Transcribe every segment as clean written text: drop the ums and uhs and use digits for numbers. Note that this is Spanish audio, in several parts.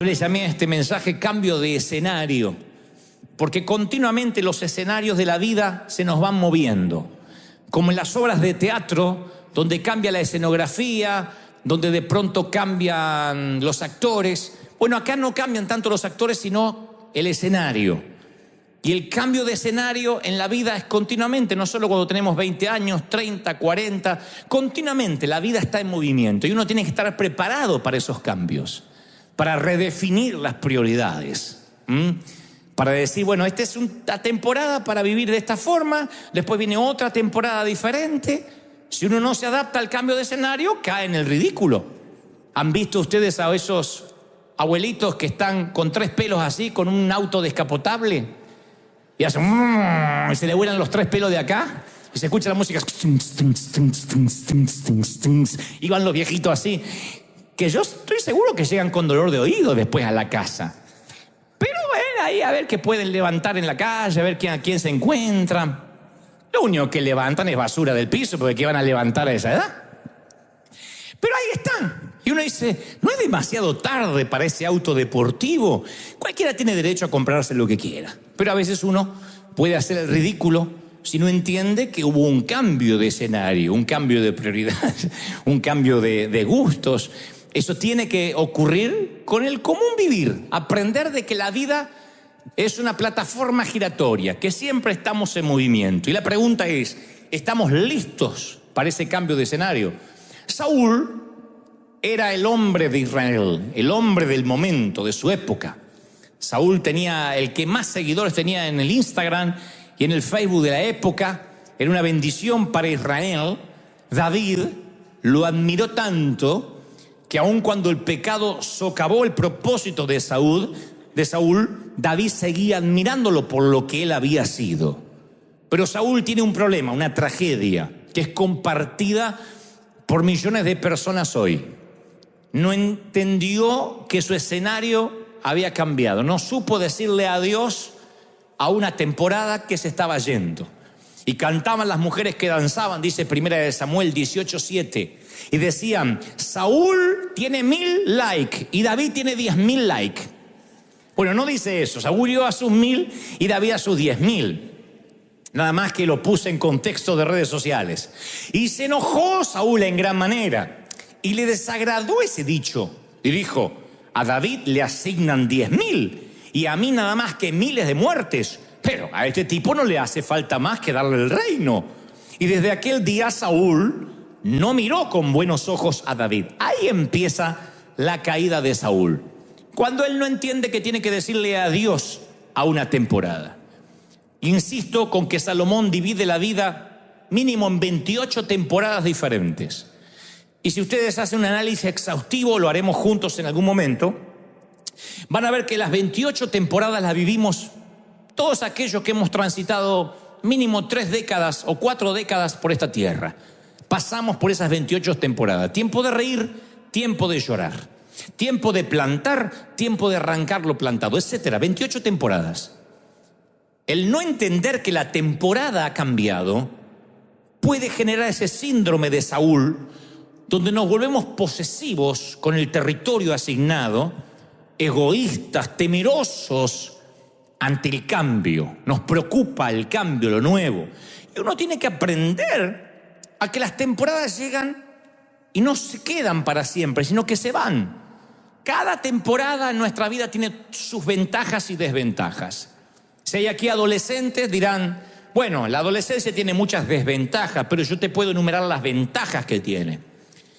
le llamé a este mensaje cambio de escenario, porque continuamente los escenarios de la vida se nos van moviendo, como en las obras de teatro, donde cambia la escenografía, donde de pronto cambian los actores. Bueno, acá no cambian tanto los actores, sino el escenario. Y el cambio de escenario en la vida es continuamente, no solo cuando tenemos 20 años, 30, 40, continuamente la vida está en movimiento y uno tiene que estar preparado para esos cambios, para redefinir las prioridades. Para decir, bueno, esta es una temporada para vivir de esta forma, después viene otra temporada diferente. Si uno no se adapta al cambio de escenario, cae en el ridículo. ¿Han visto ustedes a esos abuelitos que están con 3 pelos así, con un auto descapotable? Y hacen, y se le vuelan los 3 pelos de acá, y se escucha la música, y van los viejitos así, que yo estoy seguro que llegan con dolor de oído después a la casa. Pero ven ahí a ver qué pueden levantar en la calle, a ver a quién se encuentran. Lo único que levantan es basura del piso, porque ¿qué van a levantar a esa edad? Pero ahí están. Y uno dice, ¿no es demasiado tarde para ese auto deportivo? Cualquiera tiene derecho a comprarse lo que quiera. Pero a veces uno puede hacer el ridículo si no entiende que hubo un cambio de escenario, un cambio de prioridades, un cambio de gustos. Eso tiene que ocurrir con el común vivir. Aprender de que la vida es una plataforma giratoria, que siempre estamos en movimiento. Y la pregunta es, ¿estamos listos para ese cambio de escenario? Saúl era el hombre de Israel, el hombre del momento, de su época. Saúl tenía el que más seguidores tenía en el Instagram y en el Facebook de la época. Era una bendición para Israel. David lo admiró tanto que aun cuando el pecado socavó el propósito de Saúl, David seguía admirándolo por lo que él había sido. Pero Saúl tiene un problema, una tragedia, que es compartida por millones de personas hoy. No entendió que su escenario había cambiado. No supo decirle adiós a una temporada que se estaba yendo. Y cantaban las mujeres que danzaban, dice 1 Samuel 18:7. Y decían, Saúl tiene 1000 likes y David tiene 10.000 likes. Bueno, no dice eso. Saúl dio a sus 1000 y David a sus 10.000. Nada más que lo puse en contexto de redes sociales. Y se enojó Saúl en gran manera. Y le desagradó ese dicho. Y dijo, a David le asignan 10.000 y a mí nada más que miles de muertes. Pero a este tipo no le hace falta más que darle el reino. Y desde aquel día Saúl no miró con buenos ojos a David. Ahí empieza la caída de Saúl. Cuando él no entiende que tiene que decirle adiós a una temporada. Insisto con que Salomón divide la vida mínimo en 28 temporadas diferentes. Y si ustedes hacen un análisis exhaustivo, lo haremos juntos en algún momento, van a ver que las 28 temporadas las vivimos todos aquellos que hemos transitado mínimo 3 décadas o 4 décadas por esta tierra. Pasamos por esas 28 temporadas. Tiempo de reír, tiempo de llorar. Tiempo de plantar, tiempo de arrancar lo plantado, etcétera. 28 temporadas. El no entender que la temporada ha cambiado puede generar ese síndrome de Saúl, donde nos volvemos posesivos con el territorio asignado, egoístas, temerosos ante el cambio. Nos preocupa el cambio, lo nuevo. Y uno tiene que aprender a que las temporadas llegan y no se quedan para siempre, sino que se van. Cada temporada en nuestra vida tiene sus ventajas y desventajas. Si hay aquí adolescentes, dirán, bueno, la adolescencia tiene muchas desventajas, pero yo te puedo enumerar las ventajas que tiene.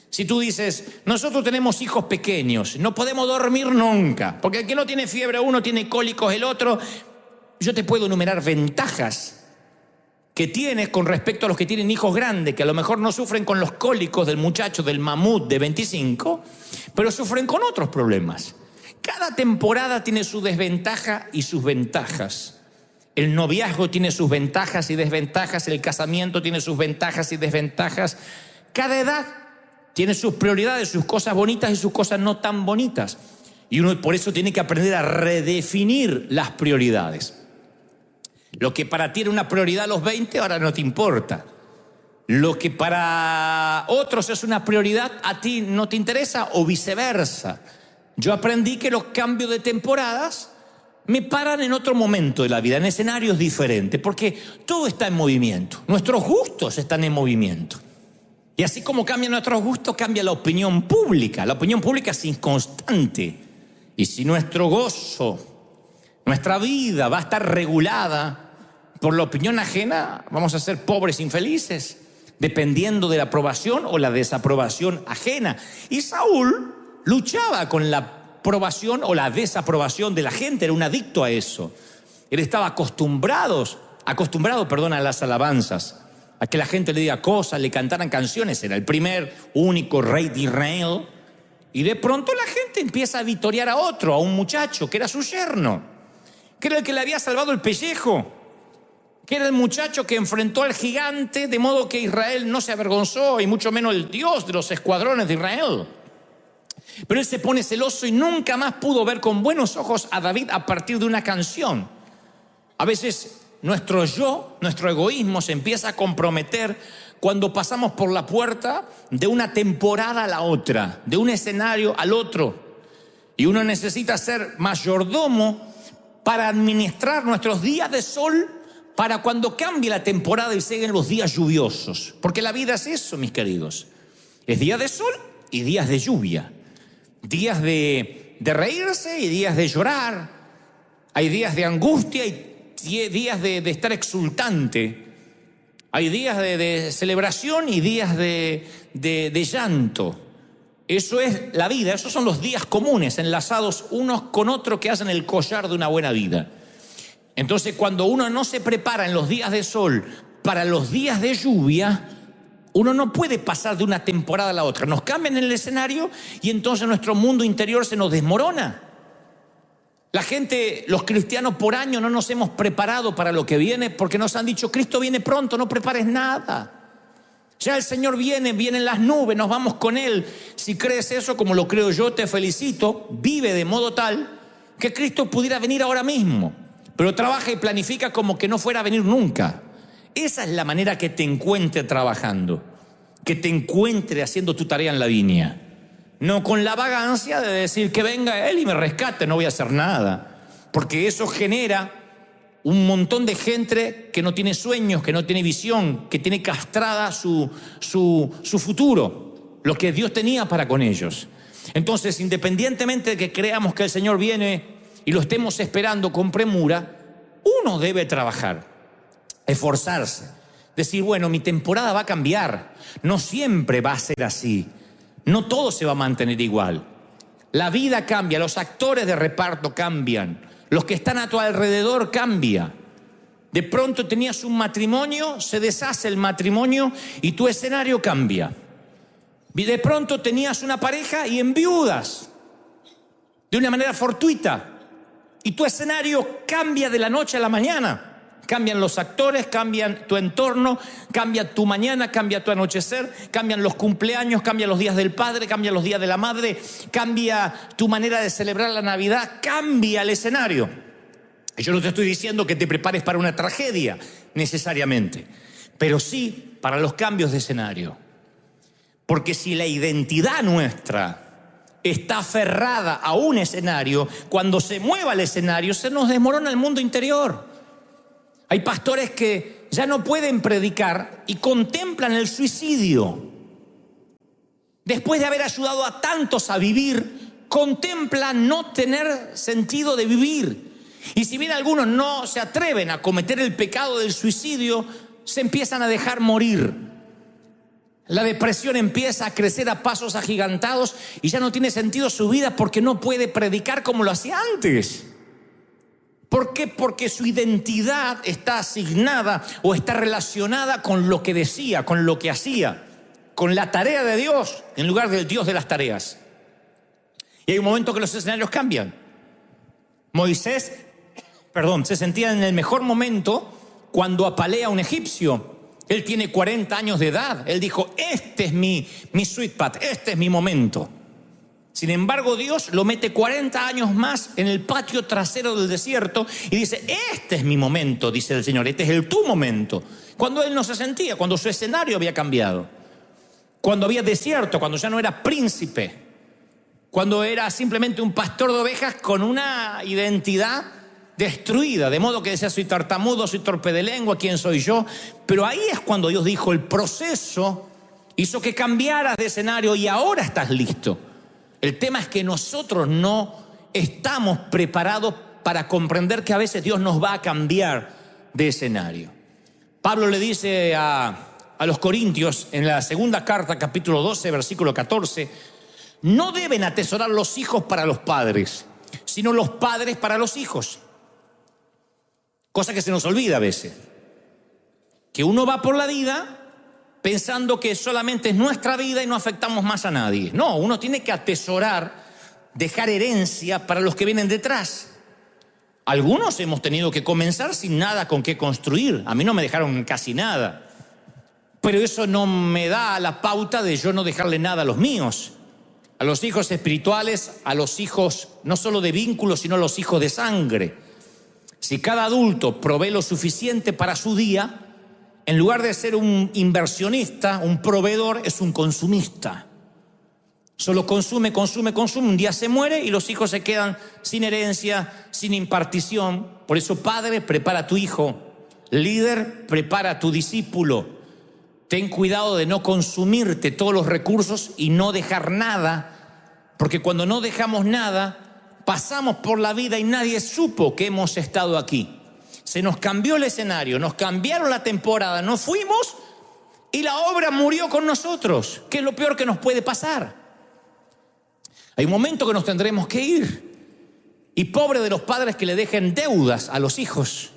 Si tú dices, nosotros tenemos hijos pequeños, no podemos dormir nunca, porque el que no tiene fiebre uno tiene cólicos el otro, yo te puedo enumerar ventajas que tienes con respecto a los que tienen hijos grandes, que a lo mejor no sufren con los cólicos del muchacho del mamut de 25, pero sufren con otros problemas. Cada temporada tiene su desventaja y sus ventajas. El noviazgo tiene sus ventajas y desventajas, el casamiento tiene sus ventajas y desventajas. Cada edad tiene sus prioridades, sus cosas bonitas y sus cosas no tan bonitas. Y uno por eso tiene que aprender a redefinir las prioridades. Lo que para ti era una prioridad a los 20, ahora no te importa. Lo que para otros es una prioridad, a ti no te interesa o viceversa. Yo aprendí que los cambios de temporadas me paran en otro momento de la vida, en escenarios diferentes, porque todo está en movimiento. Nuestros gustos están en movimiento. Y así como cambian nuestros gustos, cambia la opinión pública. La opinión pública es inconstante. Y si nuestro gozo, nuestra vida va a estar regulada por la opinión ajena, vamos a ser pobres infelices, dependiendo de la aprobación o la desaprobación ajena. Y Saúl luchaba con la aprobación o la desaprobación de la gente, era un adicto a eso. Él estaba acostumbrado, a las alabanzas, a que la gente le diga cosas, le cantaran canciones. Era el primer, único rey de Israel. Y de pronto la gente empieza a vitorear a otro, a un muchacho que era su yerno, que era el que le había salvado el pellejo, que era el muchacho que enfrentó al gigante, de modo que Israel no se avergonzó, y mucho menos el Dios de los escuadrones de Israel. Pero él se pone celoso y nunca más pudo ver con buenos ojos a David a partir de una canción. A veces nuestro yo, nuestro egoísmo se empieza a comprometer cuando pasamos por la puerta de una temporada a la otra, de un escenario al otro. Y uno necesita ser mayordomo para administrar nuestros días de sol para cuando cambie la temporada y lleguen los días lluviosos. Porque la vida es eso, mis queridos. Es días de sol y días de lluvia. Días de reírse y días de llorar. Hay días de angustia y días de estar exultante. Hay días de celebración y días de llanto. Eso es la vida, esos son los días comunes, enlazados unos con otros que hacen el collar de una buena vida. Entonces, cuando uno no se prepara en los días de sol para los días de lluvia, uno no puede pasar de una temporada a la otra. Nos cambian el escenario y entonces nuestro mundo interior se nos desmorona. La gente, los cristianos por año no nos hemos preparado para lo que viene porque nos han dicho, Cristo viene pronto, no prepares nada. Ya el Señor viene en las nubes, nos vamos con Él. Si crees eso, como lo creo yo, te felicito. Vive de modo tal que Cristo pudiera venir ahora mismo. Pero trabaja y planifica como que no fuera a venir nunca. Esa es la manera que te encuentre trabajando, que te encuentre haciendo tu tarea en la viña. No con la vagancia de decir que venga Él y me rescate, no voy a hacer nada. Porque eso genera un montón de gente que no tiene sueños, que no tiene visión, que tiene castrada su futuro, lo que Dios tenía para con ellos. Entonces, independientemente de que creamos que el Señor viene y lo estemos esperando con premura, uno debe trabajar, esforzarse, decir, bueno, mi temporada va a cambiar, no siempre va a ser así, no todo se va a mantener igual. La vida cambia, los actores de reparto cambian, los que están a tu alrededor cambian. De pronto tenías un matrimonio, se deshace el matrimonio y tu escenario cambia. Y de pronto tenías una pareja y enviudas de una manera fortuita. Y tu escenario cambia de la noche a la mañana. Cambian los actores, cambian tu entorno, cambia tu mañana, cambia tu anochecer, cambian los cumpleaños, cambian los días del padre, cambian los días de la madre, cambia tu manera de celebrar la Navidad, cambia el escenario. Y yo no te estoy diciendo que te prepares para una tragedia necesariamente, pero sí para los cambios de escenario. Porque si la identidad nuestra está aferrada a un escenario, cuando se mueva el escenario se nos desmorona el mundo interior. Hay pastores que ya no pueden predicar y contemplan el suicidio. Después de haber ayudado a tantos a vivir, contemplan no tener sentido de vivir. Y si bien algunos no se atreven a cometer el pecado del suicidio, se empiezan a dejar morir. La depresión empieza a crecer a pasos agigantados y ya no tiene sentido su vida porque no puede predicar como lo hacía antes. ¿Por qué? Porque su identidad está asignada o está relacionada con lo que decía, con lo que hacía, con la tarea de Dios en lugar del Dios de las tareas. Y hay un momento que los escenarios cambian. Moisés, se sentía en el mejor momento cuando apalea a un egipcio. Él tiene 40 años de edad. Él dijo, este es mi sweet spot, este es mi momento. Sin embargo, Dios lo mete 40 años más en el patio trasero del desierto y dice, este es mi momento, dice el Señor, este es tu momento. Cuando él no se sentía, cuando su escenario había cambiado, cuando había desierto, cuando ya no era príncipe. cuando era simplemente un pastor de ovejas con una identidad destruida, de modo que decía: soy tartamudo, soy torpe de lengua, ¿quién soy yo? Pero ahí es cuando Dios dijo: el proceso hizo que cambiaras de escenario y ahora estás listo. El tema es que nosotros no estamos preparados para comprender que a veces Dios nos va a cambiar de escenario. Pablo le dice a los Corintios en la segunda carta, capítulo 12, versículo 14: no deben atesorar los hijos para los padres, sino los padres para los hijos. Cosa que se nos olvida a veces, que uno va por la vida pensando que solamente es nuestra vida y no afectamos más a nadie. No, uno tiene que atesorar, dejar herencia para los que vienen detrás. Algunos hemos tenido que comenzar sin nada con qué construir. A mí no me dejaron casi nada, pero eso no me da la pauta de yo no dejarle nada a los míos, a los hijos espirituales, a los hijos no solo de vínculos, sino a los hijos de sangre. Si cada adulto provee lo suficiente para su día, en lugar de ser un inversionista, un proveedor, es un consumista. Solo consume, un día se muere y los hijos se quedan sin herencia, sin impartición. Por eso, padre, prepara a tu hijo. Líder, prepara a tu discípulo. Ten cuidado de no consumirte todos los recursos y no dejar nada, porque cuando no dejamos nada, pasamos por la vida y nadie supo que hemos estado aquí. Se nos cambió el escenario, nos cambiaron la temporada, nos fuimos y la obra murió con nosotros, que es lo peor que nos puede pasar. Hay un momento que nos tendremos que ir. Y pobre de los padres que le dejen deudas a los hijos.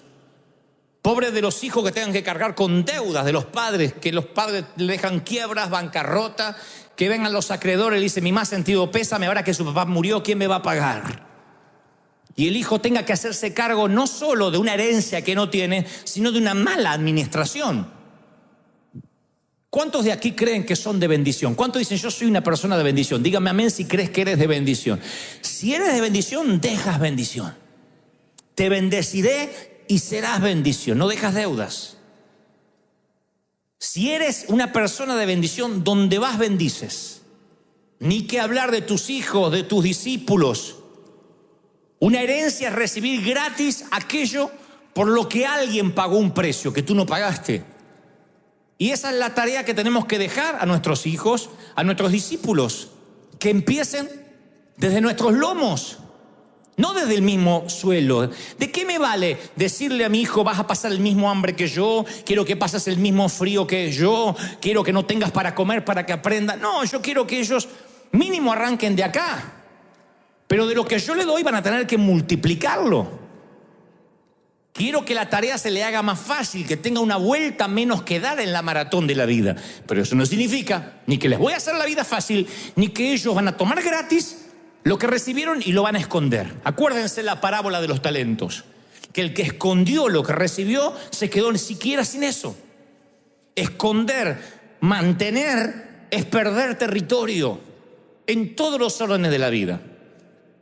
Pobre de los hijos que tengan que cargar con deudas de los padres, que los padres le dejan quiebras, bancarrota, que vengan los acreedores y le dicen: mi más sentido pésame, ahora que su papá murió, ¿quién me va a pagar? Y el hijo tenga que hacerse cargo no solo de una herencia que no tiene, sino de una mala administración. ¿Cuántos de aquí creen que son de bendición? ¿Cuántos dicen: yo soy una persona de bendición? Dígame amén si crees que eres de bendición. Si eres de bendición, dejas bendición. Te bendeciré y serás bendición. No dejas deudas. Si eres una persona de bendición, donde vas bendices. Ni que hablar de tus hijos, de tus discípulos. Una herencia es recibir gratis aquello por lo que alguien pagó un precio que tú no pagaste. Y esa es la tarea que tenemos que dejar a nuestros hijos, a nuestros discípulos, que empiecen desde nuestros lomos, no desde el mismo suelo. ¿De qué me vale decirle a mi hijo: vas a pasar el mismo hambre que yo, quiero que pases el mismo frío que yo, quiero que no tengas para comer para que aprenda? No, yo quiero que ellos mínimo arranquen de acá, pero de lo que yo le doy van a tener que multiplicarlo. Quiero que la tarea se le haga más fácil, que tenga una vuelta menos que dar en la maratón de la vida. Pero eso no significa ni que les voy a hacer la vida fácil, ni que ellos van a tomar gratis lo que recibieron y lo van a esconder. Acuérdense la parábola de los talentos, que el que escondió lo que recibió se quedó ni siquiera sin eso. Esconder, mantener, es perder territorio en todos los órdenes de la vida.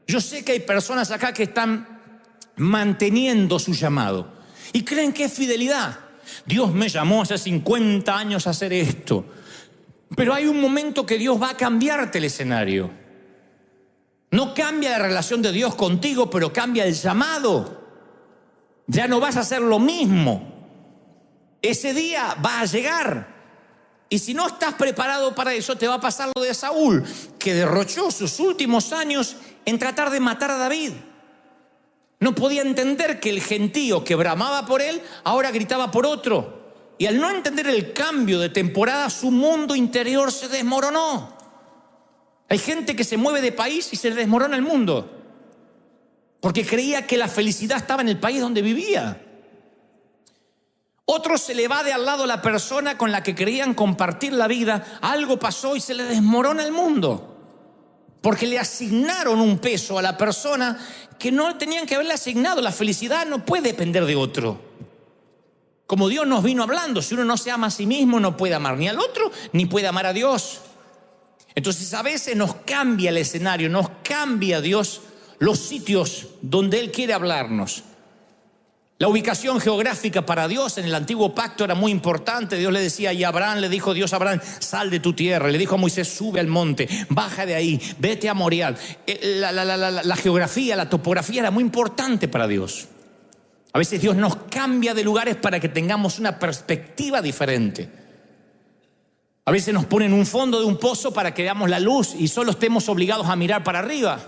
Yo sé que hay personas acá que están manteniendo su llamado y creen que es fidelidad. Dios me llamó hace 50 años a hacer esto, pero hay un momento que Dios va a cambiarte el escenario. No cambia la relación de Dios contigo, pero cambia el llamado. Ya no vas a hacer lo mismo. Ese día va a llegar. Y si no estás preparado para eso, te va a pasar lo de Saúl, que derrochó sus últimos años en tratar de matar a David. No podía entender que el gentío que bramaba por él, ahora gritaba por otro. Y al no entender el cambio de temporada, su mundo interior se desmoronó. Hay gente que se mueve de país y se le desmorona el mundo, porque creía que la felicidad estaba en el país donde vivía. Otro se le va de al lado la persona con la que creían compartir la vida. Algo pasó y se le desmorona el mundo, porque le asignaron un peso a la persona que no tenían que haberle asignado. La felicidad no puede depender de otro. Como Dios nos vino hablando, si uno no se ama a sí mismo, no puede amar ni al otro, ni puede amar a Dios. Entonces a veces nos cambia el escenario, nos cambia Dios los sitios donde Él quiere hablarnos. La ubicación geográfica para Dios en el antiguo pacto era muy importante. Dios le decía, y Abraham le dijo, Dios a Abraham, sal de tu tierra. Le dijo a Moisés, sube al monte, baja de ahí, vete a Moriah. La geografía, la topografía era muy importante para Dios. A veces Dios nos cambia de lugares para que tengamos una perspectiva diferente. A veces nos pone en un fondo de un pozo para que veamos la luz y solo estemos obligados a mirar para arriba.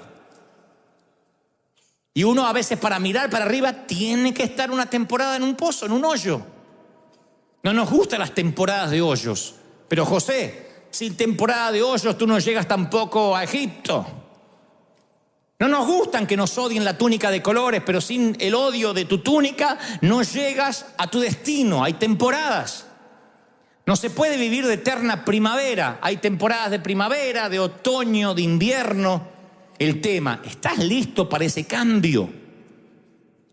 Y uno a veces para mirar para arriba tiene que estar una temporada en un pozo, en un hoyo. No nos gustan las temporadas de hoyos. Pero José, sin temporada de hoyos tú no llegas tampoco a Egipto. No nos gustan que nos odien la túnica de colores, pero sin el odio de tu túnica no llegas a tu destino. Hay temporadas. No se puede vivir de eterna primavera. Hay temporadas de primavera, de otoño, de invierno. El tema, ¿estás listo para ese cambio?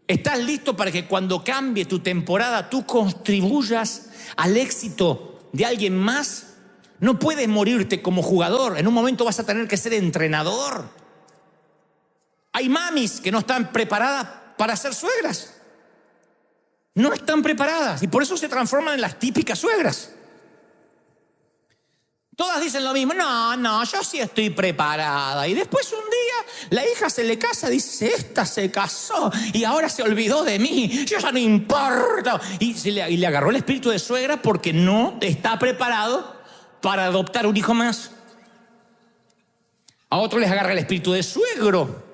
¿Estás listo para que cuando cambie tu temporada tú contribuyas al éxito de alguien más? No puedes morirte como jugador. En un momento vas a tener que ser entrenador. Hay mamis que no están preparadas para ser suegras. No están preparadas y por eso se transforman en las típicas suegras. Todas dicen lo mismo, no, yo sí estoy preparada. Y después un día la hija se le casa, dice, esta se casó y ahora se olvidó de mí, yo ya no importa. Y le agarró el espíritu de suegra porque no está preparado para adoptar un hijo más. A otros les agarra el espíritu de suegro.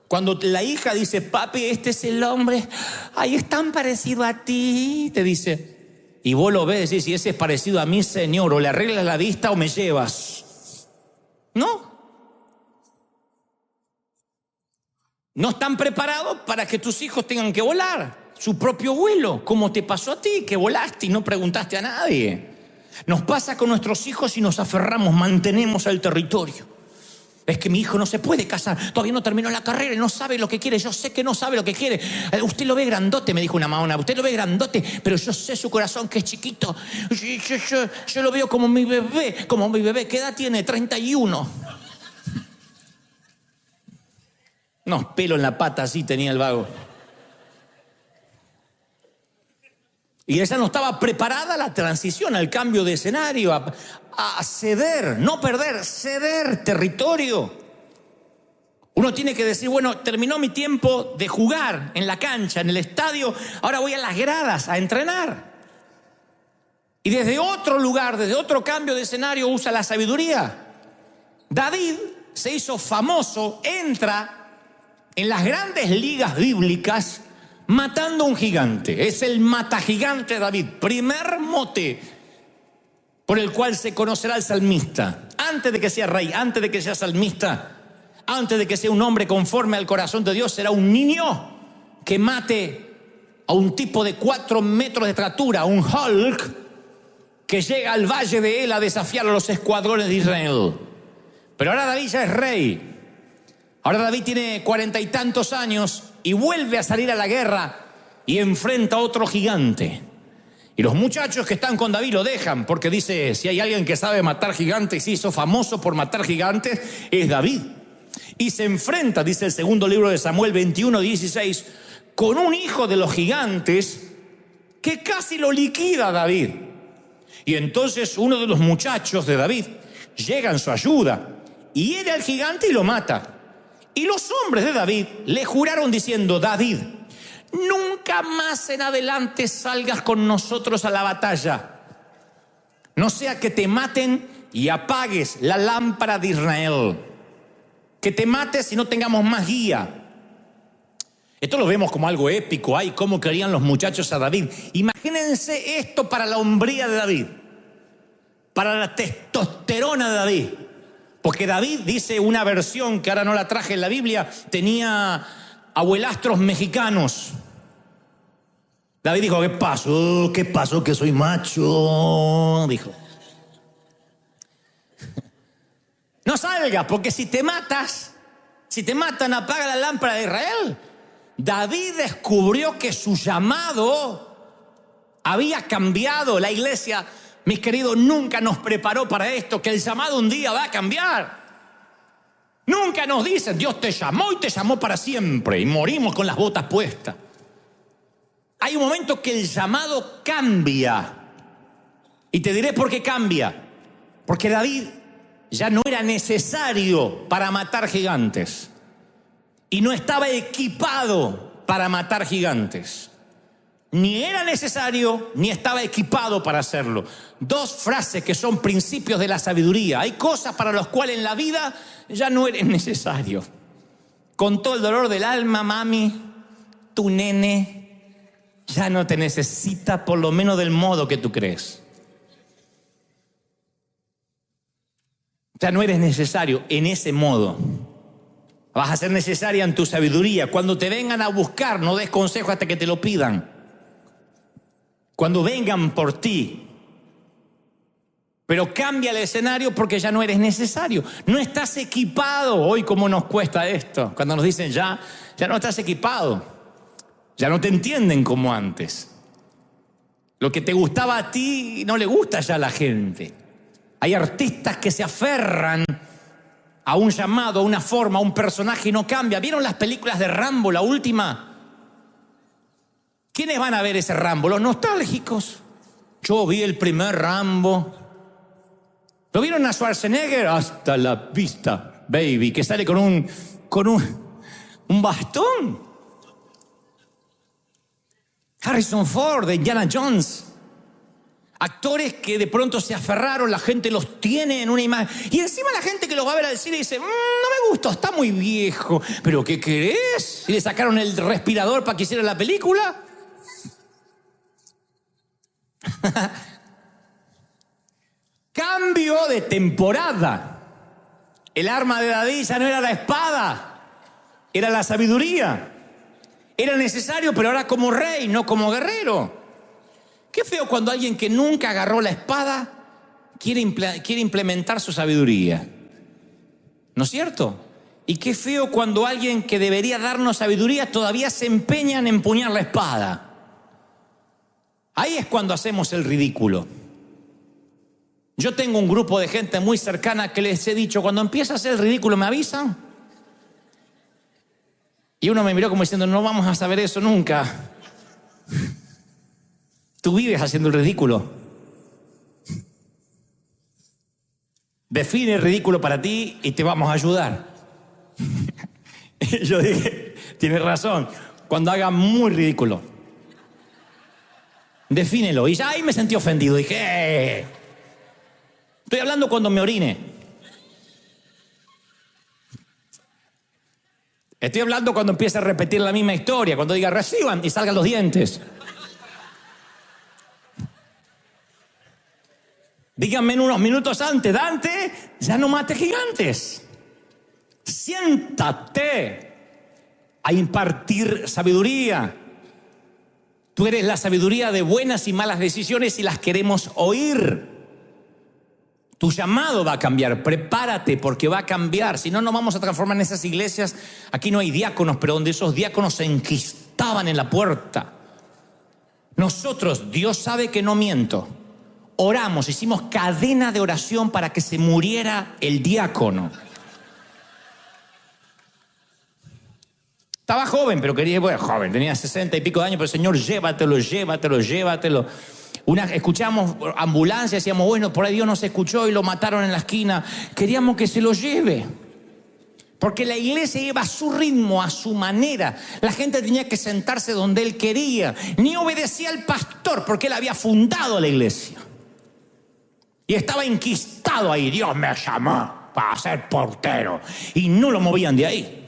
Cuando la hija dice, papi, este es el hombre, ay, es tan parecido a ti, te dice. Y vos lo ves y decís, si ese es parecido a mí, Señor, o le arreglas la vista o me llevas. No. No están preparados para que tus hijos tengan que volar su propio vuelo, como te pasó a ti, que volaste y no preguntaste a nadie. Nos pasa con nuestros hijos y nos aferramos, mantenemos el territorio. Es que mi hijo no se puede casar, todavía no terminó la carrera y no sabe lo que quiere. Yo sé que no sabe lo que quiere. Usted lo ve grandote, me dijo una mamá, usted lo ve grandote, pero yo sé su corazón que es chiquito. Yo lo veo como mi bebé. ¿Qué edad tiene? 31. No, pelo en la pata así tenía el vago. Y ella no estaba preparada a la transición, al cambio de escenario, a ceder, no perder, ceder territorio. Uno tiene que decir, bueno, terminó mi tiempo de jugar en la cancha, en el estadio, ahora voy a las gradas a entrenar. Y desde otro lugar, desde otro cambio de escenario, usa la sabiduría. David se hizo famoso, entra en las grandes ligas bíblicas matando a un gigante. Es el matagigante David, primer mote por el cual se conocerá el salmista. Antes de que sea rey, antes de que sea salmista, antes de que sea un hombre conforme al corazón de Dios, será un niño que mate a un tipo de 4 metros de estatura, un Hulk, que llega al valle de él a desafiar a los escuadrones de Israel. Pero ahora David ya es rey. Ahora David tiene 40 y tantos años y vuelve a salir a la guerra y enfrenta a otro gigante. Y los muchachos que están con David lo dejan porque dice, si hay alguien que sabe matar gigantes y se hizo famoso por matar gigantes, es David. Y se enfrenta, dice el segundo libro de Samuel 21:16, con un hijo de los gigantes que casi lo liquida a David. Y entonces uno de los muchachos de David llega en su ayuda y hiere al gigante y lo mata. Y los hombres de David le juraron diciendo, David, nunca más en adelante salgas con nosotros a la batalla. No sea que te maten y apagues la lámpara de Israel. Que te mates y no tengamos más guía. Esto lo vemos como algo épico. Ay, cómo querían los muchachos a David. Imagínense esto para la hombría de David. Para la testosterona de David. Porque David, dice una versión que ahora no la traje en la Biblia, tenía abuelastros mexicanos. David dijo, ¿qué pasó? ¿Qué pasó? Que soy macho, dijo. No salgas, porque si te matan, apaga la lámpara de Israel. David descubrió que su llamado había cambiado. La iglesia, mis queridos, nunca nos preparó para esto, que el llamado un día va a cambiar. Nunca nos dicen, Dios te llamó y te llamó para siempre, y morimos con las botas puestas. hay un momento que el llamado cambia. Y te diré por qué cambia. Porque David ya no era necesario para matar gigantes. Y no estaba equipado para matar gigantes. Ni era necesario, ni estaba equipado para hacerlo. Dos frases que son principios de la sabiduría. Hay cosas para las cuales en la vida ya no eres necesario. Con todo el dolor del alma, mami, tu nene ya no te necesita, por lo menos del modo que tú crees. Ya no eres necesario en ese modo. Vas a ser necesaria en tu sabiduría. Cuando te vengan a buscar, no des consejo hasta que te lo pidan. Cuando vengan por ti. Pero cambia el escenario porque ya no eres necesario. No estás equipado. Hoy cómo nos cuesta esto. Cuando nos dicen ya no estás equipado. Ya no te entienden como antes. Lo que te gustaba a ti no le gusta ya a la gente. Hay artistas que se aferran a un llamado, a una forma, a un personaje y no cambia. ¿Vieron las películas de Rambo, la última? ¿Quiénes van a ver ese Rambo? Los nostálgicos. Yo vi el primer Rambo. ¿Lo vieron a Schwarzenegger? Hasta la vista, baby, que sale con un bastón. Harrison Ford, de Indiana Jones. Actores que de pronto se aferraron, la gente los tiene en una imagen. Y encima la gente que los va a ver al cine dice, no me gustó, está muy viejo. ¿Pero qué querés? ¿Y le sacaron el respirador para que hiciera la película? Cambio de temporada. El arma de David ya no era la espada, era la sabiduría. Era necesario, pero ahora como rey, no como guerrero. Qué feo cuando alguien que nunca agarró la espada quiere implementar su sabiduría. ¿No es cierto? Y qué feo cuando alguien que debería darnos sabiduría todavía se empeña en empuñar la espada. Ahí es cuando hacemos el ridículo. Yo tengo un grupo de gente muy cercana que les he dicho, cuando empieza a hacer el ridículo, ¿me avisan? Y uno me miró como diciendo, no vamos a saber eso nunca. Tú vives haciendo el ridículo. Define el ridículo para ti y te vamos a ayudar. Yo dije, tienes razón, cuando haga muy ridículo. Defínelo. Y ya ahí me sentí ofendido. Dije, estoy hablando cuando me orine. Estoy hablando cuando empiece a repetir la misma historia. Cuando diga reciban y salgan los dientes. Díganme en unos minutos antes, Dante, ya no mate gigantes. Siéntate a impartir sabiduría. Tú eres la sabiduría de buenas y malas decisiones y las queremos oír. Tu llamado va a cambiar, prepárate porque va a cambiar. Si no, nos vamos a transformar en esas iglesias. Aquí no hay diáconos, pero donde esos diáconos se enquistaban en la puerta. Nosotros, Dios sabe que no miento, oramos, hicimos cadena de oración para que se muriera el diácono. Estaba joven, pero quería, bueno, joven, tenía 60 y pico de años, pero Señor, llévatelo. Escuchamos ambulancia, decíamos, bueno, por ahí Dios nos escuchó y lo mataron en la esquina. Queríamos que se lo lleve. Porque la iglesia iba a su ritmo, a su manera. La gente tenía que sentarse donde él quería. Ni obedecía al pastor porque él había fundado la iglesia. Y estaba enquistado ahí. Dios me llamó para ser portero. Y no lo movían de ahí.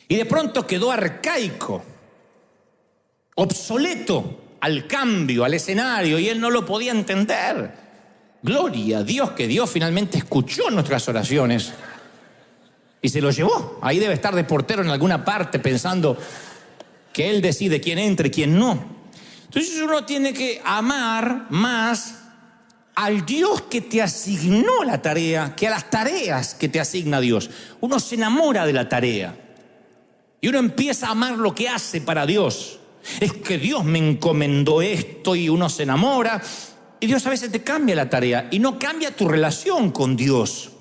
Y de pronto quedó arcaico, obsoleto al cambio, al escenario, y él no lo podía entender. Gloria a Dios que Dios finalmente escuchó nuestras oraciones y se lo llevó. Ahí debe estar de portero en alguna parte pensando que él decide quién entra y quién no. Entonces uno tiene que amar más al Dios que te asignó la tarea que a las tareas que te asigna Dios. Uno se enamora de la tarea. Y uno empieza a amar lo que hace para Dios. Es que Dios me encomendó esto y uno se enamora. Y Dios a veces te cambia la tarea y no cambia tu relación con Dios.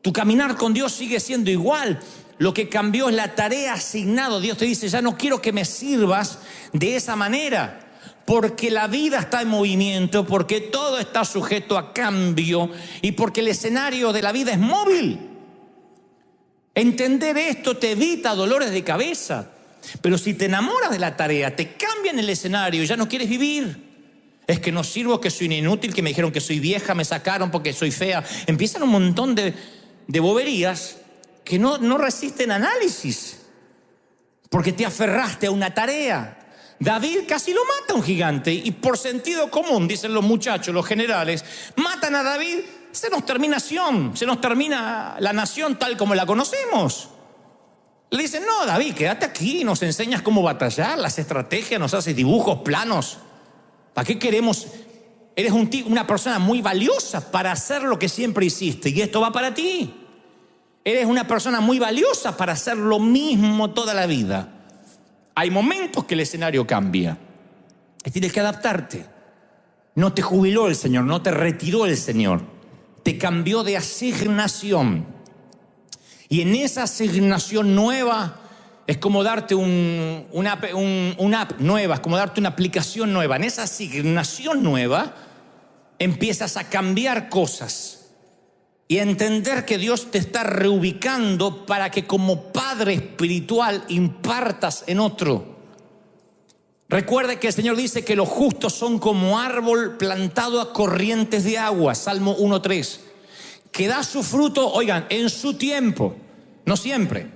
Tu caminar con Dios sigue siendo igual. Lo que cambió es la tarea asignada. Dios te dice, ya no quiero que me sirvas de esa manera, porque la vida está en movimiento, porque todo está sujeto a cambio y porque el escenario de la vida es móvil. Entender esto te evita dolores de cabeza. Pero si te enamoras de la tarea, te cambian el escenario y ya no quieres vivir. Es que no sirvo, que soy inútil, que me dijeron que soy vieja, me sacaron porque soy fea. Empiezan un montón de boberías que no resisten análisis, porque te aferraste a una tarea. David casi lo mata a un gigante y por sentido común, dicen los muchachos, los generales, matan a David, se nos termina la nación tal como la conocemos. Le dicen, no, David, quédate aquí, nos enseñas cómo batallar, las estrategias, nos haces dibujos, planos. ¿Para qué queremos? Eres una persona muy valiosa para hacer lo que siempre hiciste y esto va para ti. Eres una persona muy valiosa para hacer lo mismo toda la vida. Hay momentos que el escenario cambia y tienes que adaptarte. No te jubiló el Señor, no te retiró el Señor, te cambió de asignación. Y en esa asignación nueva es como darte una app nueva, es como darte una aplicación nueva. En esa asignación nueva empiezas a cambiar cosas y a entender que Dios te está reubicando para que como padre espiritual impartas en otro. Recuerde que el Señor dice que los justos son como árbol plantado a corrientes de agua, Salmo 1:3, que da su fruto, oigan, en su tiempo, no siempre.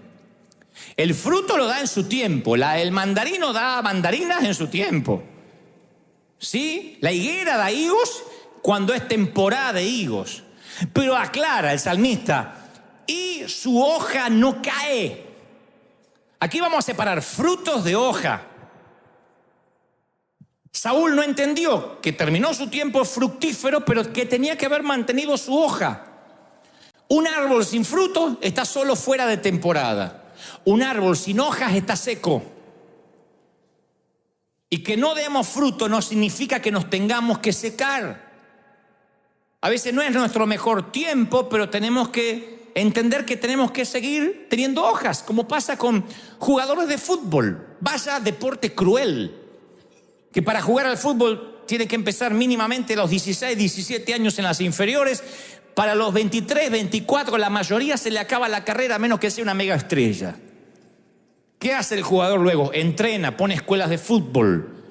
El fruto lo da en su tiempo. El mandarino da mandarinas en su tiempo. ¿Sí? La higuera da higos cuando es temporada de higos. Pero aclara el salmista, y su hoja no cae. Aquí vamos a separar frutos de hoja. Saúl no entendió que terminó su tiempo fructífero, pero que tenía que haber mantenido su hoja. Un árbol sin fruto está solo fuera de temporada. Un árbol sin hojas está seco. Y que no demos fruto no significa que nos tengamos que secar. A veces no es nuestro mejor tiempo, pero tenemos que entender que tenemos que seguir teniendo hojas, como pasa con jugadores de fútbol. Vaya deporte cruel, que para jugar al fútbol tiene que empezar mínimamente a los 16, 17 años en las inferiores. Para los 23, 24, la mayoría se le acaba la carrera a menos que sea una mega estrella. ¿Qué hace el jugador luego? Entrena, pone escuelas de fútbol,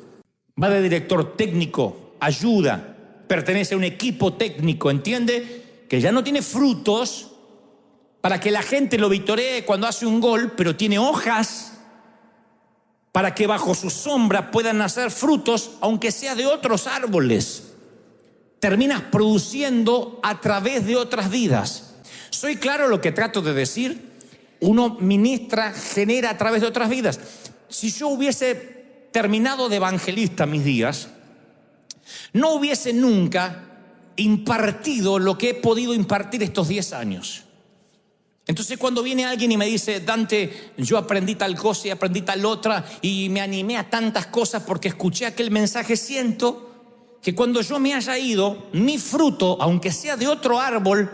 va de director técnico, ayuda, pertenece a un equipo técnico, entiende que ya no tiene frutos para que la gente lo vitoree cuando hace un gol, pero tiene hojas para que bajo su sombra puedan nacer frutos, aunque sea de otros árboles. Terminas produciendo a través de otras vidas. ¿Soy claro lo que trato de decir? Uno ministra, genera a través de otras vidas. Si yo hubiese terminado de evangelista mis días, no hubiese nunca impartido lo que he podido impartir estos 10 años. Entonces cuando viene alguien y me dice, Dante, yo aprendí tal cosa y aprendí tal otra y me animé a tantas cosas porque escuché aquel mensaje, siento que cuando yo me haya ido, mi fruto, aunque sea de otro árbol,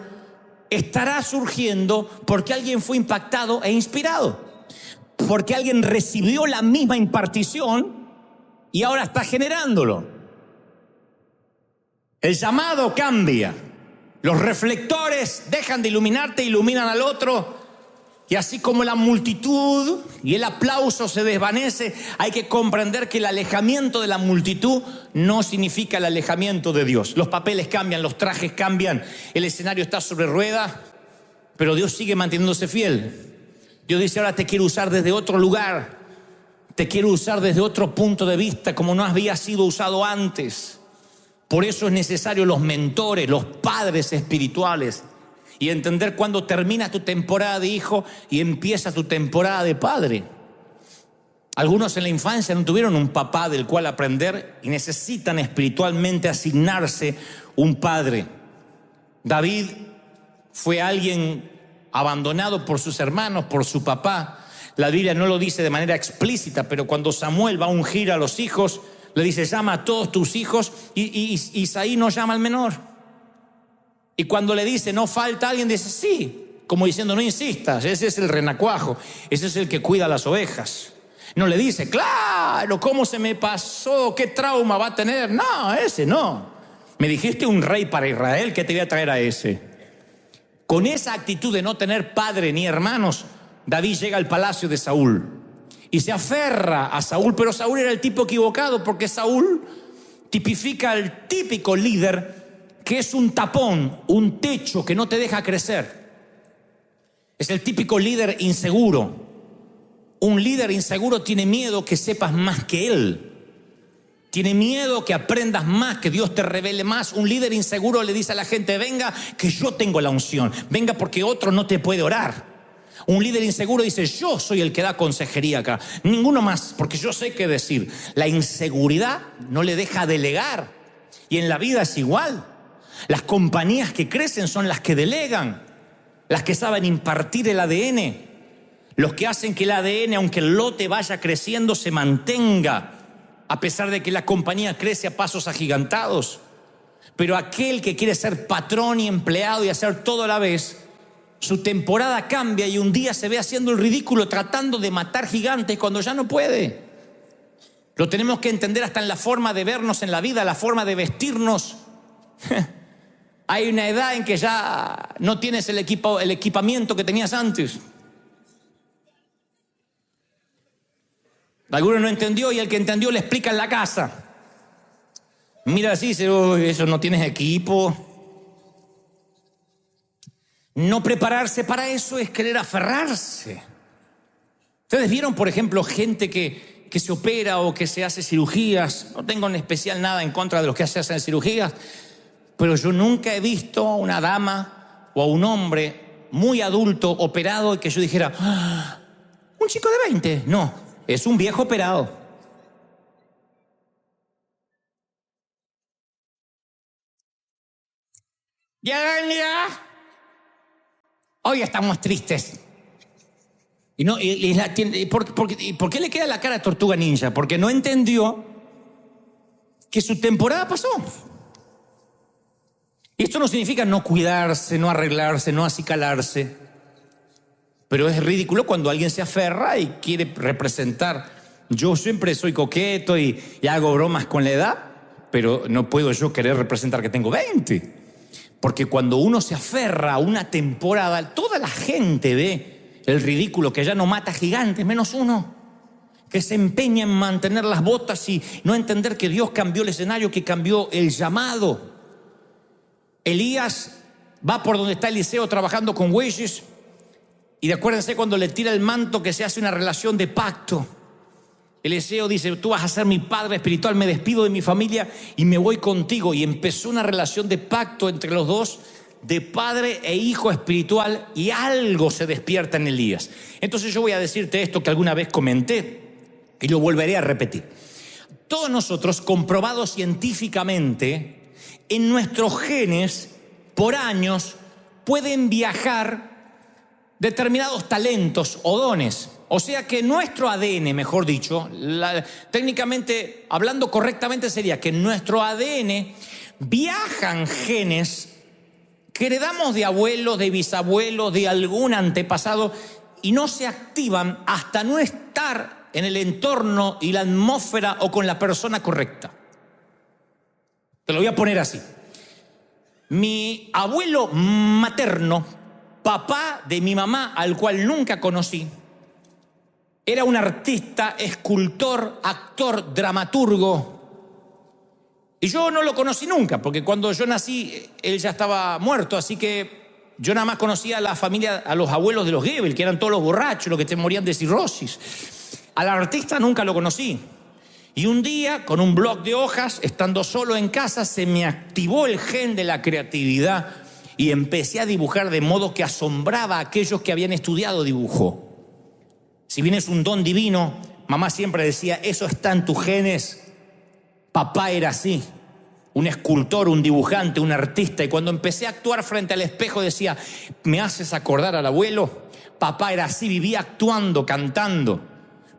estará surgiendo porque alguien fue impactado e inspirado, porque alguien recibió la misma impartición y ahora está generándolo. El llamado cambia, los reflectores dejan de iluminarte, iluminan al otro, y así como la multitud y el aplauso se desvanece, hay que comprender que el alejamiento de la multitud no significa el alejamiento de Dios. Los papeles cambian, los trajes cambian, el escenario está sobre ruedas, pero Dios sigue manteniéndose fiel. Dios dice, ahora te quiero usar desde otro lugar, te quiero usar desde otro punto de vista, como no había sido usado antes. Por eso es necesario los mentores, los padres espirituales, y entender cuándo termina tu temporada de hijo y empieza tu temporada de padre. Algunos en la infancia no tuvieron un papá del cual aprender y necesitan espiritualmente asignarse un padre. David fue alguien abandonado por sus hermanos, por su papá. La Biblia no lo dice de manera explícita, pero cuando Samuel va a ungir a los hijos, le dice, llama a todos tus hijos, y Isaí no llama al menor. Y cuando le dice, no falta alguien, dice, sí, Como diciendo, no insistas, ese es el renacuajo, ese es el que cuida las ovejas. No le dice, claro, ¿cómo se me pasó? ¿Qué trauma va a tener? No, ese no. Me dijiste un rey para Israel, ¿qué te voy a traer a ese? Con esa actitud de no tener padre ni hermanos, David llega al palacio de Saúl y se aferra a Saúl, pero Saúl era el tipo equivocado, porque Saúl tipifica al típico líder que es un tapón, un techo que no te deja crecer. Es el típico líder inseguro. Un líder inseguro tiene miedo que sepas más que él. Tiene miedo que aprendas más, que Dios te revele más. Un líder inseguro le dice a la gente, venga que yo tengo la unción. Venga porque otro no te puede orar. Un líder inseguro dice, yo soy el que da consejería acá. Ninguno más, porque yo sé qué decir. La inseguridad no le deja delegar. Y en la vida es igual. Las compañías que crecen son las que delegan. Las que saben impartir el ADN. Los que hacen que el ADN, aunque el lote vaya creciendo, se mantenga, a pesar de que la compañía crece a pasos agigantados. Pero aquel que quiere ser patrón y empleado y hacer todo a la vez, su temporada cambia y un día se ve haciendo el ridículo, tratando de matar gigantes cuando ya no puede. Lo tenemos que entender hasta en la forma de vernos en la vida, la forma de vestirnos. Hay una edad en que ya no tienes el equipamiento que tenías antes. Alguno no entendió y el que entendió le explica en la casa. Mira así, dice, eso no tienes equipo. No prepararse para eso es querer aferrarse. Ustedes vieron, por ejemplo, gente que se opera o que se hace cirugías. No tengo en especial nada en contra de los que se hacen cirugías, pero yo nunca he visto a una dama o a un hombre muy adulto operado y que yo dijera, ¡ah! Un chico de 20, no. Es un viejo operado. Ya. Hoy estamos tristes. ¿Por qué le queda la cara a Tortuga Ninja? Porque no entendió que su temporada pasó. Y esto no significa no cuidarse, no arreglarse, no acicalarse. Pero es ridículo cuando alguien se aferra y quiere representar. Yo siempre soy coqueto y hago bromas con la edad, pero no puedo yo querer representar que tengo 20. Porque cuando uno se aferra a una temporada, toda la gente ve el ridículo, que ya no mata gigantes, menos uno, que se empeña en mantener las botas y no entender que Dios cambió el escenario, que cambió el llamado. Elías va por donde está Eliseo trabajando con bueyes. Y acuérdense cuando le tira el manto que se hace una relación de pacto. Eliseo dice, tú vas a ser mi padre espiritual, me despido de mi familia y me voy contigo. Y empezó una relación de pacto entre los dos, de padre e hijo espiritual, y algo se despierta en Elías. Entonces yo voy a decirte esto que alguna vez comenté y lo volveré a repetir. Todos nosotros, comprobado científicamente, en nuestros genes, por años, pueden viajar determinados talentos o dones. O sea que nuestro ADN, mejor dicho, técnicamente, hablando correctamente, sería que en nuestro ADN viajan genes que heredamos de abuelos, de bisabuelos, de algún antepasado, y no se activan hasta no estar en el entorno y la atmósfera o con la persona correcta. Te lo voy a poner así. Mi abuelo materno, papá de mi mamá, al cual nunca conocí, era un artista, escultor, actor, dramaturgo. Y yo no lo conocí nunca, porque cuando yo nací, él ya estaba muerto, así que yo nada más conocía a la familia, a los abuelos de los Goebbels, que eran todos los borrachos, los que te morían de cirrosis. Al artista nunca lo conocí. Y un día, con un bloc de hojas, estando solo en casa, se me activó el gen de la creatividad y empecé a dibujar de modo que asombraba a aquellos que habían estudiado dibujo. Si bien es un don divino, mamá siempre decía, eso está en tus genes. Papá era así, un escultor, un dibujante, un artista. Y cuando empecé a actuar frente al espejo decía, me haces acordar al abuelo. Papá era así, vivía actuando, cantando.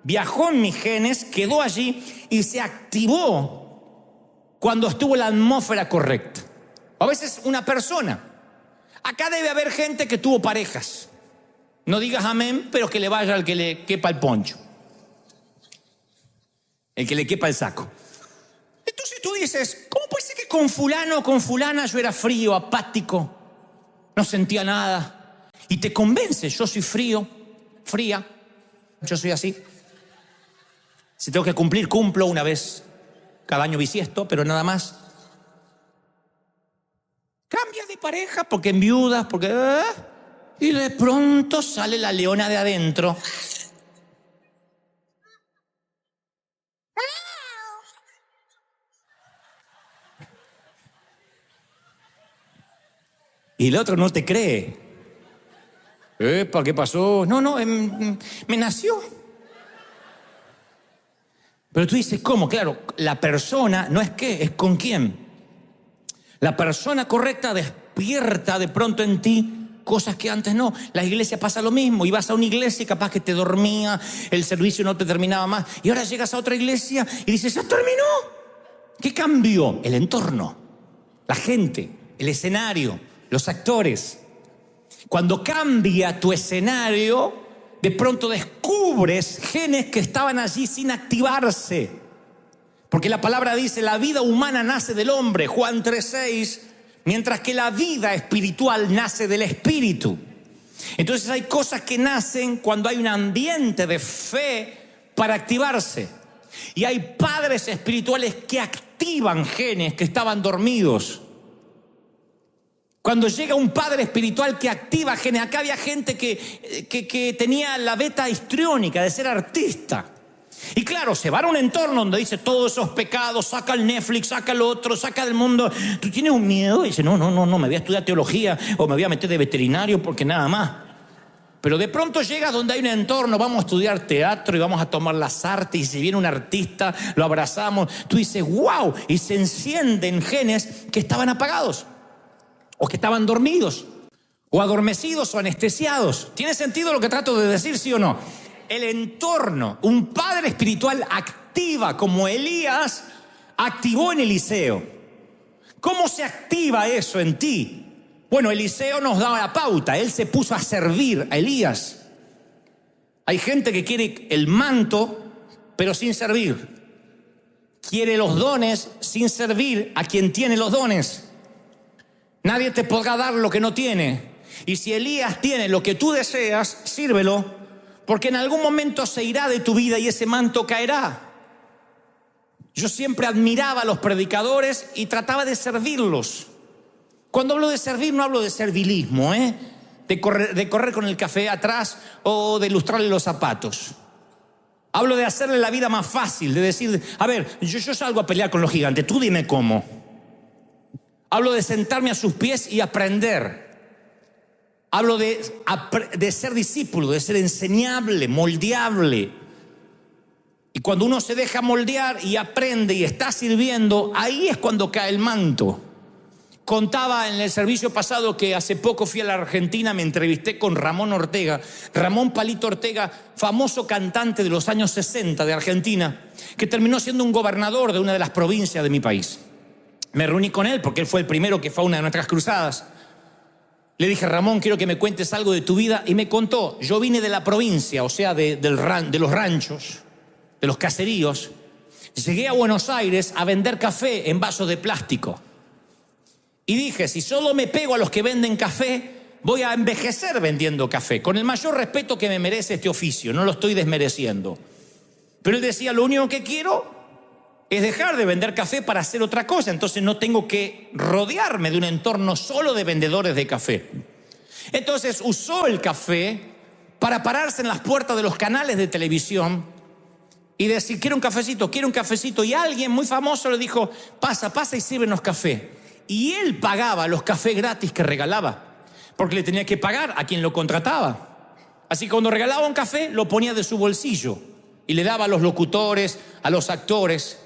Viajó en mis genes, quedó allí y se activó cuando estuvo la atmósfera correcta. A veces una persona, Acá debe haber gente que tuvo parejas. No digas amén, pero que le vaya al que le quepa el poncho. El que le quepa el saco. Entonces tú dices, ¿cómo puede ser que con fulano o con fulana yo era frío, apático, no sentía nada? Y te convences, yo soy frío, fría, yo soy así. Si tengo que cumplir, cumplo una vez cada año bisiesto, pero nada más. Cambias de pareja porque enviudas, porque... y de pronto sale la leona de adentro. Y el otro no te cree. Epa, ¿qué pasó? No, me nació. Pero tú dices, ¿cómo? Claro, la persona no es qué, es con quién. La persona correcta despierta de pronto en ti cosas que antes no. La iglesia pasa lo mismo. Y vas a una iglesia y capaz que te dormía, el servicio no te terminaba más. Y ahora llegas a otra iglesia y dices, ¿ya terminó? ¿Qué cambió? El entorno, la gente, el escenario, los actores. Cuando cambia tu escenario, de pronto descubres genes que estaban allí sin activarse. Porque la palabra dice, la vida humana nace del hombre, Juan 3:6, mientras que la vida espiritual nace del espíritu. Entonces hay cosas que nacen cuando hay un ambiente de fe para activarse. Y hay padres espirituales que activan genes que estaban dormidos. Cuando llega un padre espiritual que activa genes, acá había gente que tenía la beta histriónica de ser artista. Y claro, se va a un entorno donde dice todos esos pecados, saca el Netflix, saca el otro, saca del mundo. Tú tienes un miedo y dices, no, me voy a estudiar teología o me voy a meter de veterinario porque nada más. Pero de pronto llegas donde hay un entorno, vamos a estudiar teatro y vamos a tomar las artes y si viene un artista, lo abrazamos. Tú dices, wow, y se encienden genes que estaban apagados o que estaban dormidos o adormecidos o anestesiados. ¿Tiene sentido lo que trato de decir, sí o no? El entorno, un padre espiritual activa como Elías activó en Eliseo. ¿Cómo se activa eso en ti? Bueno, Eliseo nos daba la pauta, él se puso a servir a Elías. Hay gente que quiere el manto, pero sin servir. Quiere los dones sin servir a quien tiene los dones. Nadie te podrá dar lo que no tiene. Y si Elías tiene lo que tú deseas, sírvelo. Porque en algún momento se irá de tu vida y ese manto caerá. Yo siempre admiraba a los predicadores y trataba de servirlos. Cuando hablo de servir, no hablo de servilismo, de correr con el café atrás o de ilustrarle los zapatos. Hablo de hacerle la vida más fácil, de decir, a ver, yo salgo a pelear con los gigantes, tú dime cómo. Hablo de sentarme a sus pies y aprender. Hablo de ser discípulo, de ser enseñable, moldeable. Y cuando uno se deja moldear y aprende y está sirviendo, ahí es cuando cae el manto. Contaba en el servicio pasado que hace poco fui a la Argentina, me entrevisté con Ramón Ortega. Ramón Palito Ortega, famoso cantante de los años 60 de Argentina, que terminó siendo un gobernador de una de las provincias de mi país. Me reuní con él porque él fue el primero que fue a una de nuestras cruzadas. Le dije, Ramón, quiero que me cuentes algo de tu vida. Y me contó, yo vine de la provincia, o sea, de los ranchos, de los caseríos. Llegué a Buenos Aires a vender café en vasos de plástico. Y dije, si solo me pego a los que venden café, voy a envejecer vendiendo café. Con el mayor respeto que me merece este oficio, no lo estoy desmereciendo. Pero él decía, lo único que quiero es dejar de vender café para hacer otra cosa. Entonces no tengo que rodearme de un entorno solo de vendedores de café. Entonces usó el café para pararse en las puertas de los canales de televisión y decir, quiero un cafecito, quiero un cafecito. Y alguien muy famoso le dijo, pasa y sírvenos café. Y él pagaba los cafés gratis que regalaba, porque le tenía que pagar a quien lo contrataba. Así que cuando regalaba un café, lo ponía de su bolsillo y le daba a los locutores, a los actores.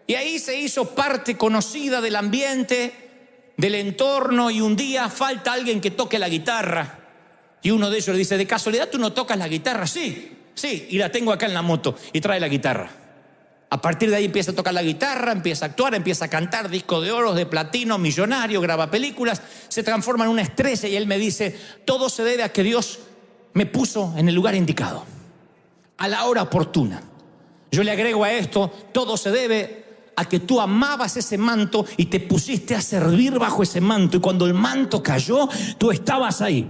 Y ahí se hizo parte conocida del ambiente, del entorno. Y un día falta alguien que toque la guitarra. Y uno de ellos le dice, ¿de casualidad tú no tocas la guitarra? Sí, y la tengo acá en la moto. Y trae la guitarra. A partir de ahí empieza a tocar la guitarra, empieza a actuar, empieza a cantar, discos de oro, de platino, millonario, graba películas, se transforma en una estrella y él me dice, todo se debe a que Dios me puso en el lugar indicado, a la hora oportuna. Yo le agrego a esto, todo se debe a que tú amabas ese manto y te pusiste a servir bajo ese manto, y cuando el manto cayó, tú estabas ahí.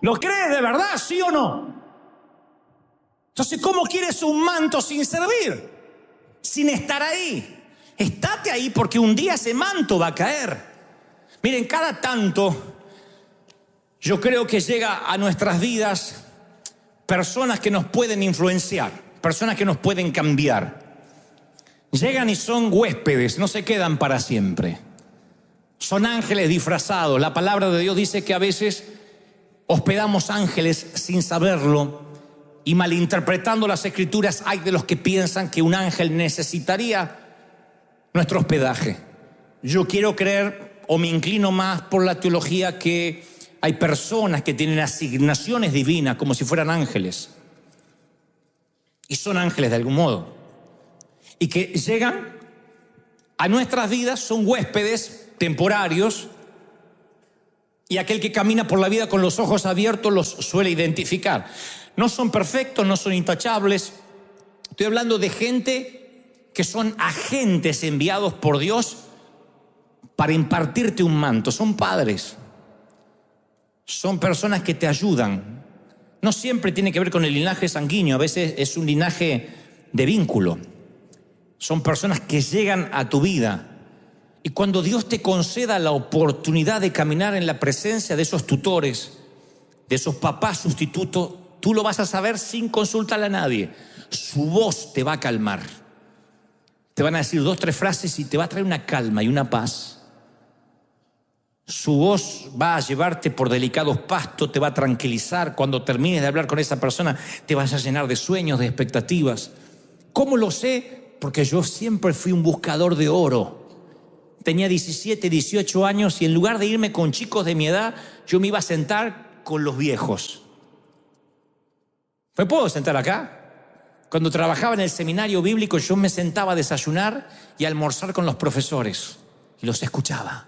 ¿Lo crees de verdad, sí o no? Entonces, ¿cómo quieres un manto sin servir? Sin estar ahí. Estate ahí porque un día ese manto va a caer. Miren, cada tanto yo creo que llega a nuestras vidas personas que nos pueden influenciar, personas que nos pueden cambiar. Llegan y son huéspedes, no se quedan para siempre. Son ángeles disfrazados. La palabra de Dios dice que a veces hospedamos ángeles sin saberlo. Y malinterpretando las escrituras, hay de los que piensan que un ángel necesitaría nuestro hospedaje. Yo quiero creer, o me inclino más por la teología, que hay personas que tienen asignaciones divinas como si fueran ángeles. Y son ángeles de algún modo. Y que llegan a nuestras vidas, son huéspedes temporarios. Y aquel que camina por la vida con los ojos abiertos los suele identificar. No son perfectos, no son intachables. Estoy hablando de gente que son agentes enviados por Dios para impartirte un manto. Son padres. Son personas que te ayudan. No siempre tiene que ver con el linaje sanguíneo, a veces es un linaje de vínculo. Son personas que llegan a tu vida. Y cuando Dios te conceda la oportunidad de caminar en la presencia de esos tutores, de esos papás sustitutos, tú lo vas a saber sin consultarle a nadie. Su voz te va a calmar. Te van a decir 2, 3 frases y te va a traer una calma y una paz. Su voz va a llevarte por delicados pastos, te va a tranquilizar. Cuando termines de hablar con esa persona, te vas a llenar de sueños, de expectativas. ¿Cómo lo sé? Porque yo siempre fui un buscador de oro. Tenía 17, 18 años y en lugar de irme con chicos de mi edad, yo me iba a sentar con los viejos. ¿Me puedo sentar acá? Cuando trabajaba en el seminario bíblico, yo me sentaba a desayunar y a almorzar con los profesores y los escuchaba.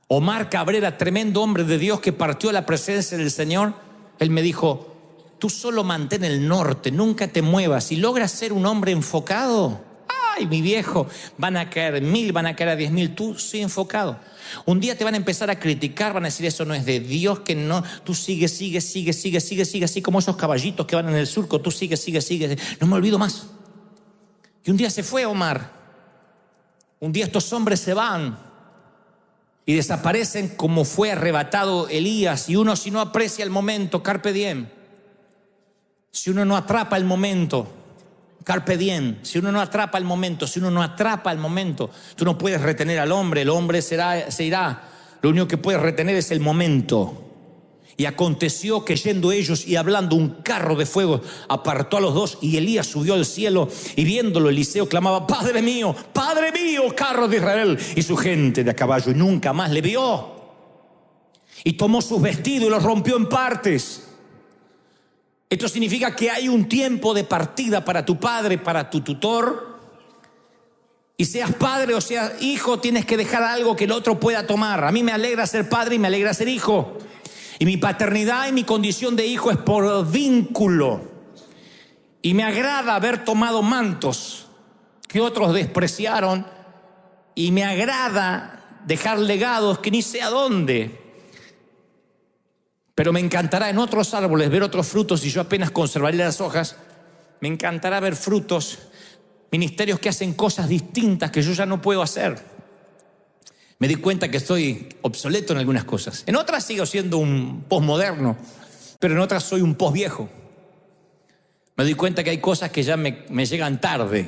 Omar Cabrera, tremendo hombre de Dios que partió a la presencia del Señor, él me dijo, tú solo mantén el norte, nunca te muevas. Y logras ser un hombre enfocado. Ay, mi viejo, van a caer 1000, van a caer a 10.000, tú sigue enfocado. Un día te van a empezar a criticar, van a decir eso no es de Dios, que no, tú sigue, así como esos caballitos que van en el surco, tú sigue, no me olvido más. Y un día se fue Omar, un día estos hombres se van y desaparecen como fue arrebatado Elías, y uno si no aprecia el momento, carpe diem, si uno no atrapa el momento, carpe diem, si uno no atrapa el momento, tú no puedes retener al hombre, el hombre se irá, lo único que puedes retener es el momento. Y aconteció que yendo ellos y hablando, un carro de fuego apartó a los dos, y Elías subió al cielo, y viéndolo Eliseo clamaba, Padre mío, carro de Israel, y su gente de a caballo, y nunca más le vio. Y tomó sus vestidos y los rompió en partes. Esto significa que hay un tiempo de partida para tu padre, para tu tutor. Y seas padre o seas hijo, tienes que dejar algo que el otro pueda tomar. A mí me alegra ser padre y me alegra ser hijo. Y mi paternidad y mi condición de hijo es por vínculo. Y me agrada haber tomado mantos que otros despreciaron. Y me agrada dejar legados que ni sé a dónde. Pero me encantará en otros árboles ver otros frutos y yo apenas conservaré las hojas. Me encantará ver frutos, ministerios que hacen cosas distintas que yo ya no puedo hacer. Me di cuenta que estoy obsoleto en algunas cosas. En otras sigo siendo un posmoderno, pero en otras soy un posviejo. Me doy cuenta que hay cosas que ya me llegan tarde.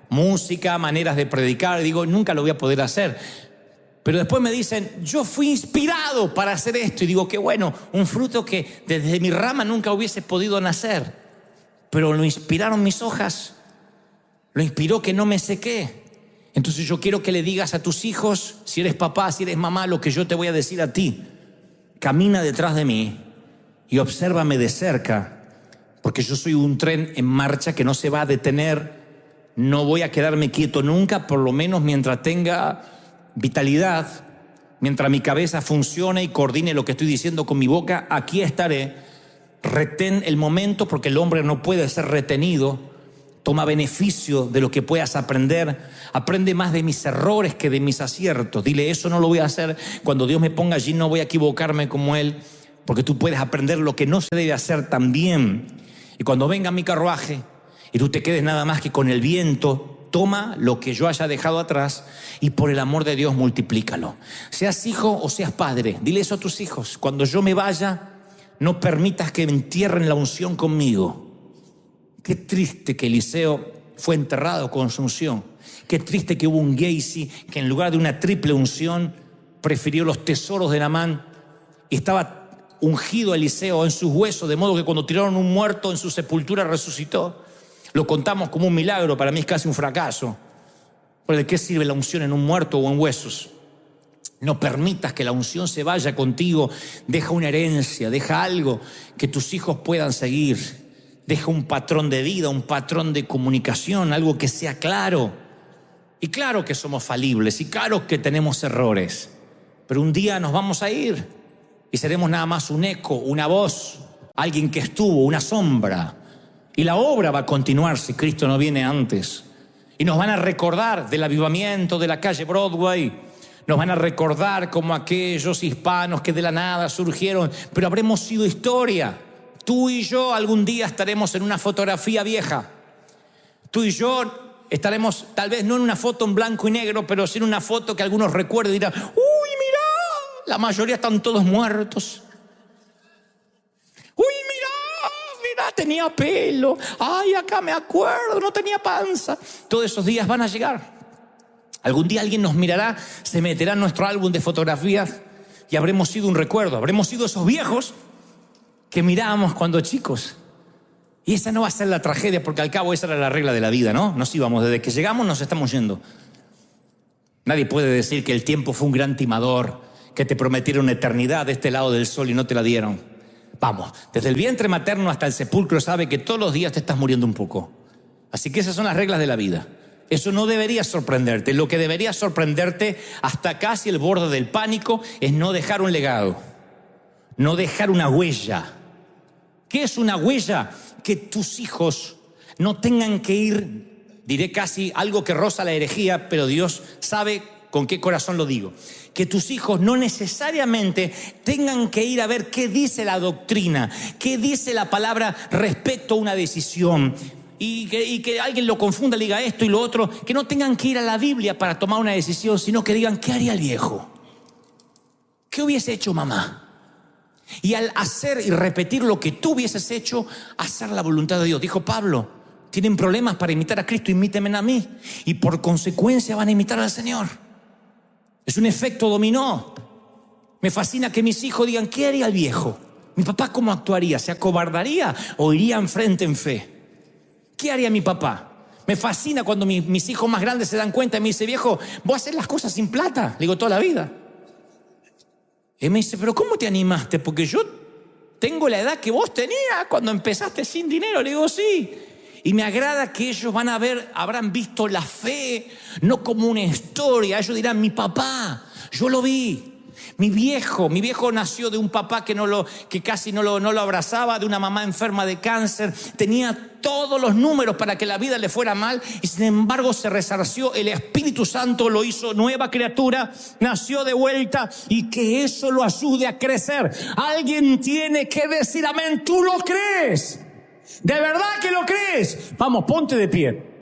Música, maneras de predicar. Digo, nunca lo voy a poder hacer. Pero después me dicen, yo fui inspirado para hacer esto. Y digo, qué bueno, un fruto que desde mi rama nunca hubiese podido nacer. Pero lo inspiraron mis hojas. Lo inspiró que no me sequé. Entonces yo quiero que le digas a tus hijos, si eres papá, si eres mamá, lo que yo te voy a decir a ti. Camina detrás de mí y obsérvame de cerca, porque yo soy un tren en marcha que no se va a detener No voy a quedarme quieto nunca, por lo menos mientras tenga vitalidad, mientras mi cabeza funcione y coordine lo que estoy diciendo con mi boca, aquí estaré. Retén el momento, porque el hombre no puede ser retenido. Toma beneficio de lo que puedas aprender. Aprende más de mis errores que de mis aciertos. Dile, eso no lo voy a hacer. Cuando Dios me ponga allí no voy a equivocarme como Él, porque tú puedes aprender lo que no se debe hacer también. Y cuando venga mi carruaje y tú te quedes nada más que con el viento, toma lo que yo haya dejado atrás y por el amor de Dios multiplícalo. Seas hijo o seas padre, dile eso a tus hijos. Cuando yo me vaya, no permitas que entierren la unción conmigo. Qué triste que Eliseo fue enterrado con su unción. Qué triste que hubo un Gehazi que en lugar de una triple unción prefirió los tesoros de Naamán y estaba ungido Eliseo en sus huesos, de modo que cuando tiraron un muerto en su sepultura resucitó. Lo contamos como un milagro, para mí es casi un fracaso. ¿Pero de qué sirve la unción en un muerto o en huesos? No permitas que la unción se vaya contigo. Deja una herencia, deja algo que tus hijos puedan seguir. Deja un patrón de vida, un patrón de comunicación, algo que sea claro. Y claro que somos falibles, y claro que tenemos errores. Pero un día nos vamos a ir y seremos nada más un eco, una voz, alguien que estuvo, una sombra. Y la obra va a continuar si Cristo no viene antes. Y nos van a recordar del avivamiento de la calle Broadway. Nos van a recordar como aquellos hispanos que de la nada surgieron, pero habremos sido historia. Tú y yo algún día estaremos en una fotografía vieja. Tú y yo estaremos tal vez no en una foto en blanco y negro, pero sí en una foto que algunos recuerden y dirán, ¡uy, mirá! La mayoría están todos muertos. ¡Uy, mirá, tenía pelo! ¡Ay, acá me acuerdo, no tenía panza! Todos esos días van a llegar. Algún día alguien nos mirará, se meterá en nuestro álbum de fotografías y habremos sido un recuerdo. Habremos sido esos viejos que mirábamos cuando chicos. Y esa no va a ser la tragedia, porque al cabo esa era la regla de la vida, ¿no? Nos íbamos, desde que llegamos nos estamos yendo. Nadie puede decir que el tiempo fue un gran timador, que te prometieron una eternidad de este lado del sol y no te la dieron. Vamos, desde el vientre materno hasta el sepulcro sabe que todos los días te estás muriendo un poco. Así que esas son las reglas de la vida. Eso no debería sorprenderte. Lo que debería sorprenderte hasta casi el borde del pánico es no dejar un legado, no dejar una huella. ¿Qué es una huella? Que tus hijos no tengan que ir, diré casi algo que roza la herejía, pero Dios sabe con qué corazón lo digo. Que tus hijos no necesariamente tengan que ir a ver qué dice la doctrina, qué dice la palabra respecto a una decisión. Y que alguien lo confunda, le diga esto y lo otro, que no tengan que ir a la Biblia para tomar una decisión, sino que digan, ¿qué haría el viejo? ¿Qué hubiese hecho mamá? Y al hacer y repetir lo que tú hubieses hecho, hacer la voluntad de Dios. Dijo Pablo, tienen problemas para imitar a Cristo, imítenme a mí. Y por consecuencia van a imitar al Señor. Es un efecto dominó. Me fascina que mis hijos digan, ¿qué haría el viejo? ¿Mi papá cómo actuaría? ¿Se acobardaría o iría enfrente en fe? ¿Qué haría mi papá? Me fascina cuando mis hijos más grandes se dan cuenta y me dice, viejo, voy a hacer las cosas sin plata. Le digo, toda la vida. Y me dice, pero ¿cómo te animaste? Porque yo tengo la edad que vos tenías cuando empezaste sin dinero. Le digo, sí. Y me agrada que ellos habrán visto la fe, no como una historia. Ellos dirán, mi papá, yo lo vi. Mi viejo nació de un papá que casi no lo abrazaba, de una mamá enferma de cáncer. Tenía todos los números para que la vida le fuera mal y sin embargo se resarció. El Espíritu Santo lo hizo nueva criatura, nació de vuelta y que eso lo ayude a crecer. Alguien tiene que decir amén. ¿Tú lo crees? ¿De verdad que lo crees? Vamos, ponte de pie.